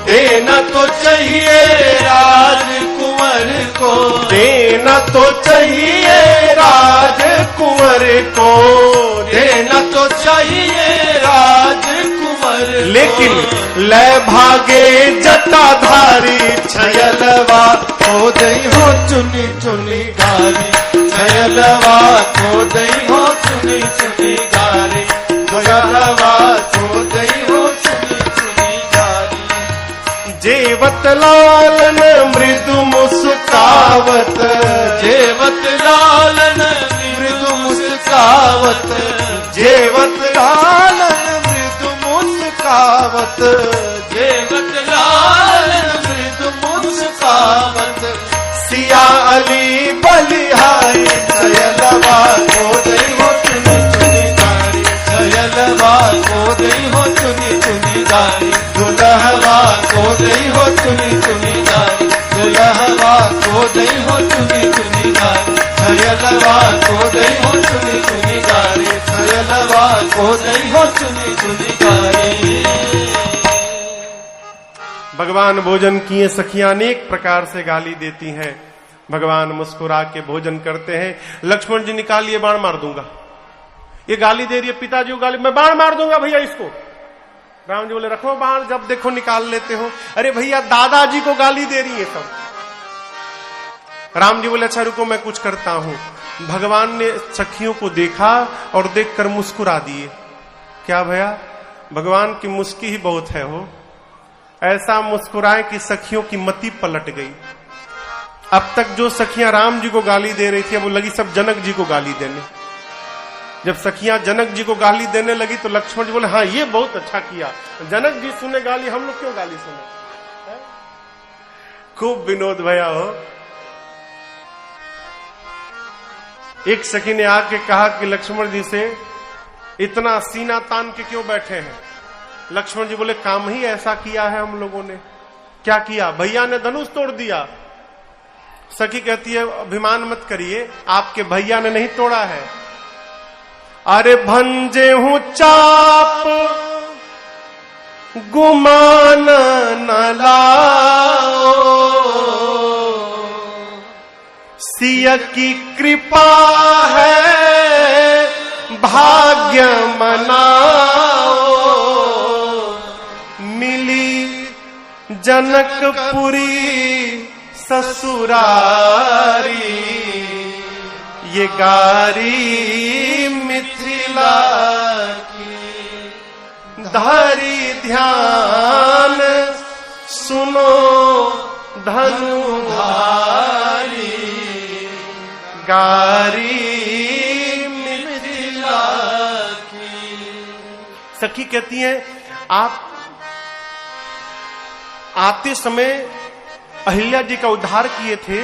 देना तो चाहिए राजकुंवर को, देना तो चाहिए राजकुंवर को, देना तो चाहिए राजकुंवर, लेकिन लय भागे जटाधारी, छयलवा को दई हो चुनी चुनी गारी, छयलवा को दई हो चुनी चुनी गारी, छयलवा को दई हो चुनी चुनी गारी। जेवत लालन मृदु मुस्कावत, जेवत लालन मृदु मुस्कावत, जेवत लालन मृदु मुस्कावत, जेवत लालन मृदु मुस्कावत। सिया अली बलिहारी, छयलवा को दई हो चुनी चुनी गारी, छयलवा को दई हो चुनी चुनी गारी, दुल्हवा को दई हो चुनी चुनी गारी, दुल्हवा को दई हो चुनी चुनी गारी, छयलवा को दई हो चुनी चुनी गारी, छयलवा को दई हो चुनी चुनी गारी। भगवान भोजन किए, सखियां अनेक प्रकार से गाली देती हैं। भगवान मुस्कुरा के भोजन करते हैं। लक्ष्मण जी निकालिए, बाण मार दूंगा। ये गाली दे रही है, पिताजी को गाली, मैं बाण मार दूंगा भैया इसको। राम जी बोले रखो बाण, जब देखो निकाल लेते हो। अरे भैया दादाजी को गाली दे रही है सब। राम जी बोले अच्छा रुको मैं कुछ करता हूं। भगवान ने सखियों को देखा और देखकर मुस्कुरा दिए। क्या भैया, भगवान की मुस्की ही बहुत है हो। ऐसा मुस्कुराए कि सखियों की मति पलट गई। अब तक जो सखियां राम जी को गाली दे रही थी, अब वो लगी सब जनक जी को गाली देने। जब सखियां जनक जी को गाली देने लगी तो लक्ष्मण जी बोले, हाँ ये बहुत अच्छा किया, जनक जी सुने गाली, हम लोग क्यों गाली सुने। खूब विनोद भैया हो। एक सखी ने आके कहा कि लक्ष्मण जी से, इतना सीना तान के क्यों बैठे हैं। लक्ष्मण जी बोले, काम ही ऐसा किया है हम लोगों ने। क्या किया? भैया ने धनुष तोड़ दिया। सखी कहती है, अभिमान मत करिए, आपके भैया ने नहीं तोड़ा है। अरे भंजे हूं चाप गुमान न लाओ, सिया की कृपा है भाग्य मनाओ, मिली जनकपुरी ससुरारी, ये गारी मिथिला की, धारी ध्यान सुनो धनुधारी, गारी मिथिला की। सखी कहती हैं, आप आते समय अहिल्या जी का उद्धार किए थे।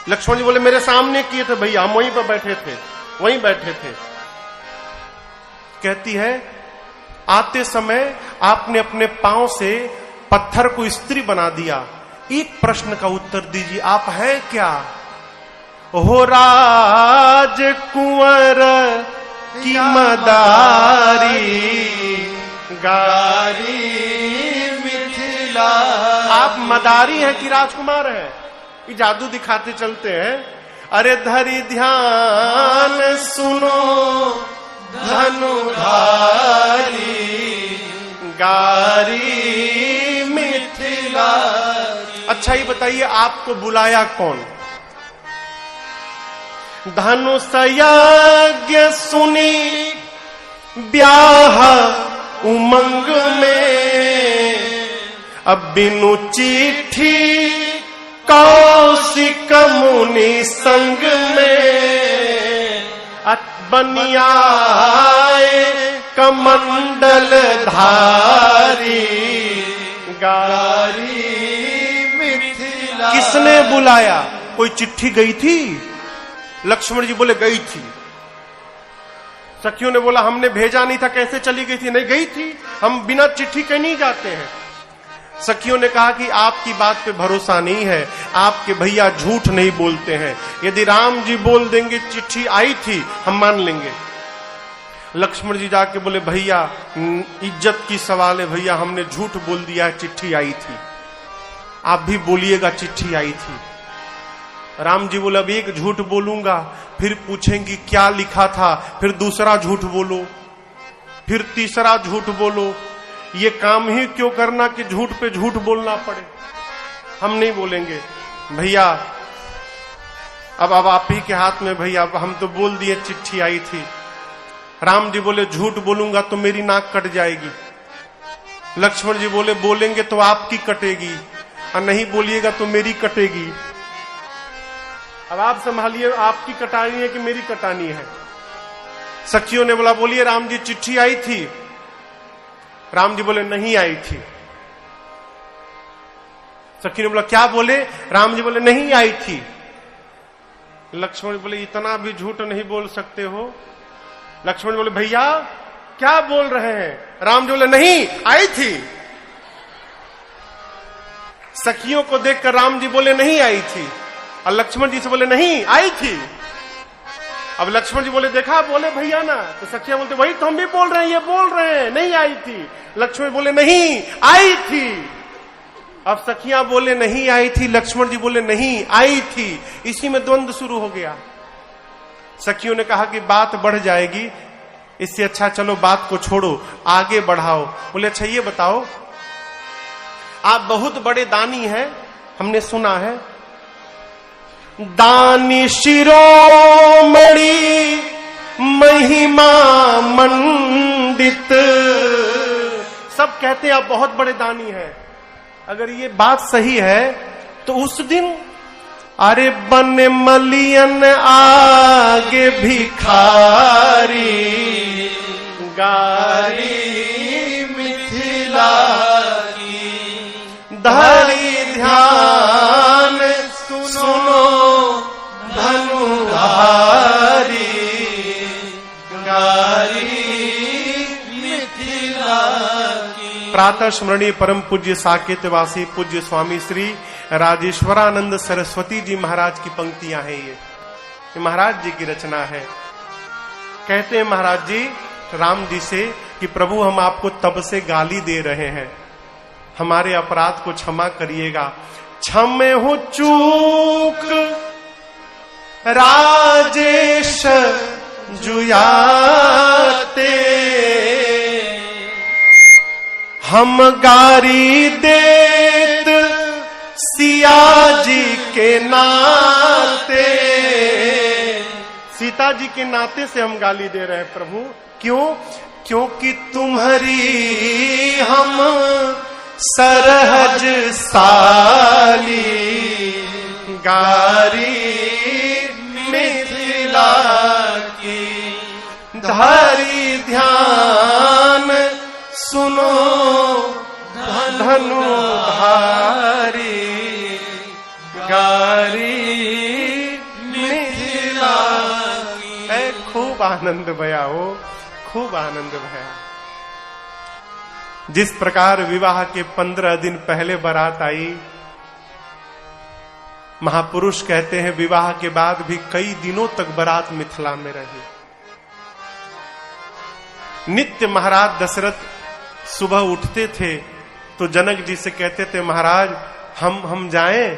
लक्ष्मण जी बोले, मेरे सामने किए थे भैया, हम वहीं पर बैठे थे, वहीं बैठे थे। कहती है, आते समय आपने अपने पांव से पत्थर को स्त्री बना दिया। एक प्रश्न का उत्तर दीजिए, आप हैं क्या? हो राज कुंवर की मदारी, गारी मिथिला। आप मदारी हैं कि राजकुमार हैं? ये जादू दिखाते चलते हैं। अरे धरी ध्यान सुनो धनुधारी, गारी मिथिला। अच्छा ये बताइए, आपको बुलाया कौन? धनुष यज्ञ सुनी ब्याह उमंग में, अब बिनु चिट्ठी कौशिक मुनि संग में, बनियाए कमंडल धारी, गारी मिथिला। किसने बुलाया? कोई चिट्ठी गई थी? लक्ष्मण जी बोले, गई थी। सखियों ने बोला, हमने भेजा नहीं था, कैसे चली गई थी? नहीं गई थी, हम बिना चिट्ठी के नहीं जाते हैं। सखियों ने कहा कि आपकी बात पे भरोसा नहीं है, आपके भैया झूठ नहीं बोलते हैं। यदि राम जी बोल देंगे चिट्ठी आई थी, हम मान लेंगे। लक्ष्मण जी जाके बोले, भैया इज्जत की सवाल है भैया, हमने झूठ बोल दिया है, चिट्ठी आई थी। आप भी बोलिएगा चिट्ठी आई थी। राम जी बोले, अब एक झूठ बोलूंगा, फिर पूछेंगी क्या लिखा था, फिर दूसरा झूठ बोलो, फिर तीसरा झूठ बोलो। ये काम ही क्यों करना कि झूठ पे झूठ बोलना पड़े। हम नहीं बोलेंगे भैया, अब आप ही के हाथ में भैया, हम तो बोल दिए चिट्ठी आई थी। राम जी बोले, झूठ बोलूंगा तो मेरी नाक कट जाएगी। लक्ष्मण जी बोले, बोलेंगे तो आपकी कटेगी और नहीं बोलिएगा तो मेरी कटेगी। अब आप संभालिए, आपकी कटानी है कि मेरी कटानी है। सखियों ने बोला, बोलिए राम जी चिट्ठी आई थी। राम जी बोले, नहीं आई थी। सखी ने बोला, क्या बोले? राम जी बोले, नहीं आई थी। लक्ष्मण बोले, इतना भी झूठ नहीं बोल सकते हो। लक्ष्मण बोले, भैया क्या बोल रहे हैं? राम जी बोले, नहीं आई थी। सखियों को देखकर राम जी बोले, नहीं आई थी, और लक्ष्मण जी से बोले, नहीं आई थी। अब लक्ष्मण जी बोले, देखा बोले भैया ना, तो सखिया बोलते, वही तो हम भी बोल रहे हैं, ये बोल रहे हैं नहीं आई थी। लक्ष्मण बोले, नहीं आई थी। अब सखियां बोले, नहीं आई थी, लक्ष्मण जी बोले, नहीं आई थी। इसी में द्वंद्व शुरू हो गया। सखियों ने कहा कि बात बढ़ जाएगी, इससे अच्छा चलो बात को छोड़ो, आगे बढ़ाओ। बोले, अच्छा ये बताओ, आप बहुत बड़े दानी हैं, हमने सुना है, दानी शिरोमणि महिमा मंडित। सब कहते हैं आप बहुत बड़े दानी हैं। अगर ये बात सही है तो उस दिन अरे बन मलियन आगे भिखारी गारी मिथिला की धरी ध्यान सुनो धनुधारी गारी मिथिला की। प्रातः स्मरणीय परम पूज्य साकेतवासी पूज्य स्वामी श्री राजेश्वरानंद सरस्वती जी महाराज की पंक्तियां हैं। ये महाराज जी की रचना है। कहते हैं महाराज जी राम जी से कि प्रभु हम आपको तब से गाली दे रहे हैं, हमारे अपराध को क्षमा करिएगा। क्षमे हो चूक राजेश जुयाते, हम गारी देत सिया जी के नाते। सीता जी के नाते से हम गाली दे रहे हैं प्रभु। क्यों? क्योंकि तुम्हारी हम सरहज साली गारी मिथिला की धरी ध्यान सुनो धनुधारी गारी मिथिला की। खूब आनंद भया हो, खूब आनंद भया। जिस प्रकार विवाह के 15 दिन पहले बारात आई, महापुरुष कहते हैं विवाह के बाद भी कई दिनों तक बारात मिथिला में रही। नित्य महाराज दशरथ सुबह उठते थे तो जनक जी से कहते थे महाराज हम जाएं।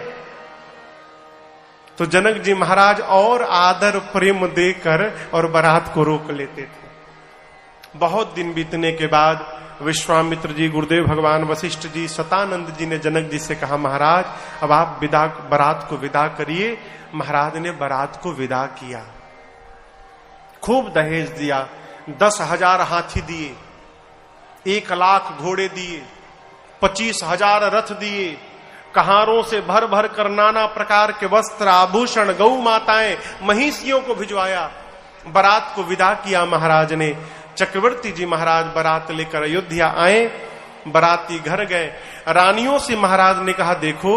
तो जनक जी महाराज और आदर प्रेम देकर और बारात को रोक लेते थे। बहुत दिन बीतने के बाद विश्वामित्र जी, गुरुदेव भगवान वशिष्ठ जी, शतानंद जी ने जनक जी से कहा महाराज अब आप बारात को विदा करिए। महाराज ने बारात को विदा किया। खूब दहेज दिया, 10,000 हाथी दिए, 1,00,000 घोड़े दिए, 25,000 रथ दिए, कहारों से भर भर कर नाना प्रकार के वस्त्र आभूषण, गौ माताएं, महिषियों को भिजवाया। बारात को विदा किया महाराज ने। चक्रवर्ती जी महाराज बारात लेकर अयोध्या आए। बाराती घर गए। रानियों से महाराज ने कहा देखो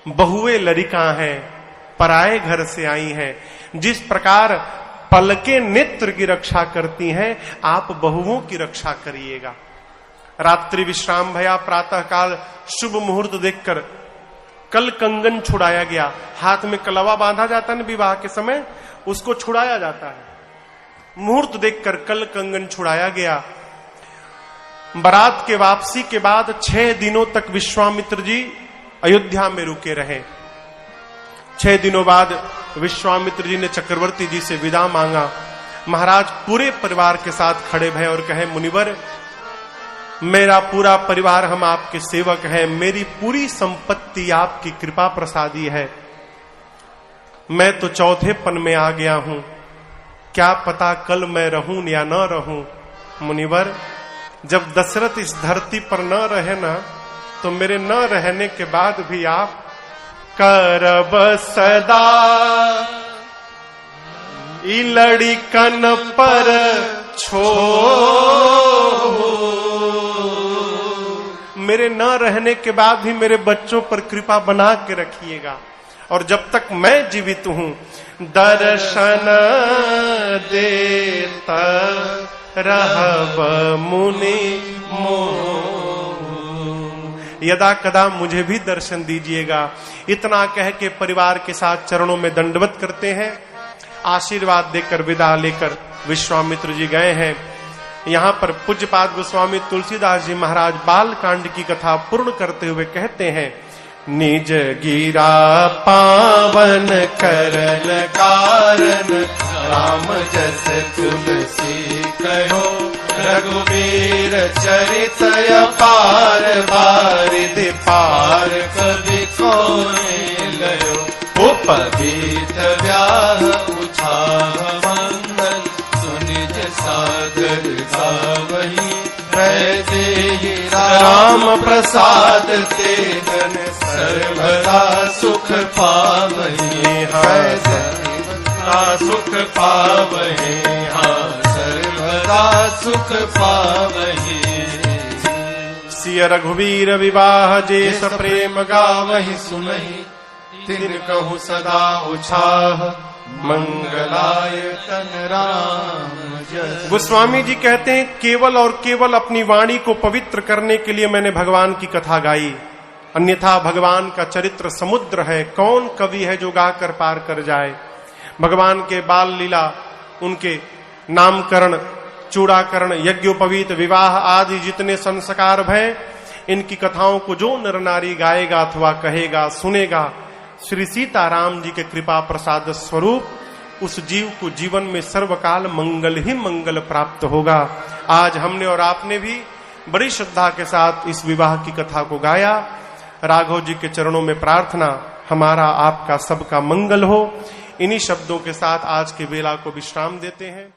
बहुएं लड़िका हैं, पराए घर से आई हैं। जिस प्रकार पलके नेत्र की रक्षा करती हैं आप बहुओं की रक्षा करिएगा। रात्रि विश्राम भया। प्रातः काल शुभ मुहूर्त देखकर कल कंगन छुड़ाया गया। हाथ में कलवा बांधा जाता है ना विवाह के समय, उसको छुड़ाया जाता है। मुहूर्त देखकर कल कंगन छुड़ाया गया। बारात के वापसी के बाद 6 दिनों तक विश्वामित्र जी अयोध्या में रुके रहे। 6 दिनों बाद विश्वामित्र जी ने चक्रवर्ती जी से विदा मांगा। महाराज पूरे परिवार के साथ खड़े भये और कहे मुनिवर मेरा पूरा परिवार हम आपके सेवक हैं, मेरी पूरी संपत्ति आपकी कृपा प्रसादी है। मैं तो चौथेपन में आ गया हूं, क्या पता कल मैं रहूं या न रहूं। मुनिवर जब दशरथ इस धरती पर न रहे ना तो मेरे न रहने के बाद भी आप करब सदा ई लड़िकन पर छो, मेरे न रहने के बाद भी मेरे बच्चों पर कृपा बना के रखिएगा। और जब तक मैं जीवित हूं दर्शन देता रहब मुनि मोह, यदा कदा मुझे भी दर्शन दीजिएगा। इतना कह के परिवार के साथ चरणों में दंडवत करते हैं। आशीर्वाद देकर विदा लेकर विश्वामित्र जी गए हैं। यहाँ पर पूज्यपाद गोस्वामी तुलसीदास जी महाराज बाल कांड की कथा पूर्ण करते हुए कहते हैं निज गिरा पावन करन कारण राम जस तुलसी कहो रघुवीर चरित अपार बारिधि पार कवि को लयो। पवित्र व्याह उछाह मंगल सुनिज सादर गावही वैदेही राम प्रसाद ते धन सर्वदा सुख पावही सुख पावही सर्वदा सुख पावही सिय रघुवीर विवाह जे स प्रेम गावहि सुनहि तिन कहु सदा उछाह मंगलाय तन राम जस। गोस्वामी जी कहते हैं केवल और केवल अपनी वाणी को पवित्र करने के लिए मैंने भगवान की कथा गाई, अन्यथा भगवान का चरित्र समुद्र है, कौन कवि है जो गाकर पार कर जाए। भगवान के बाल लीला, उनके नामकरण, चूड़ाकरण, यज्ञोपवीत, विवाह आदि जितने संस्कार हैं, इनकी कथाओं को जो नर नारी गाएगा अथवा कहेगा, सुनेगा, श्री सीताराम जी के कृपा प्रसाद स्वरूप उस जीव को जीवन में सर्वकाल मंगल ही मंगल प्राप्त होगा। आज हमने और आपने भी बड़ी श्रद्धा के साथ इस विवाह की कथा को गाया। राघव जी के चरणों में प्रार्थना, हमारा आपका सबका मंगल हो। इन्हीं शब्दों के साथ आज के बेला को विश्राम देते हैं।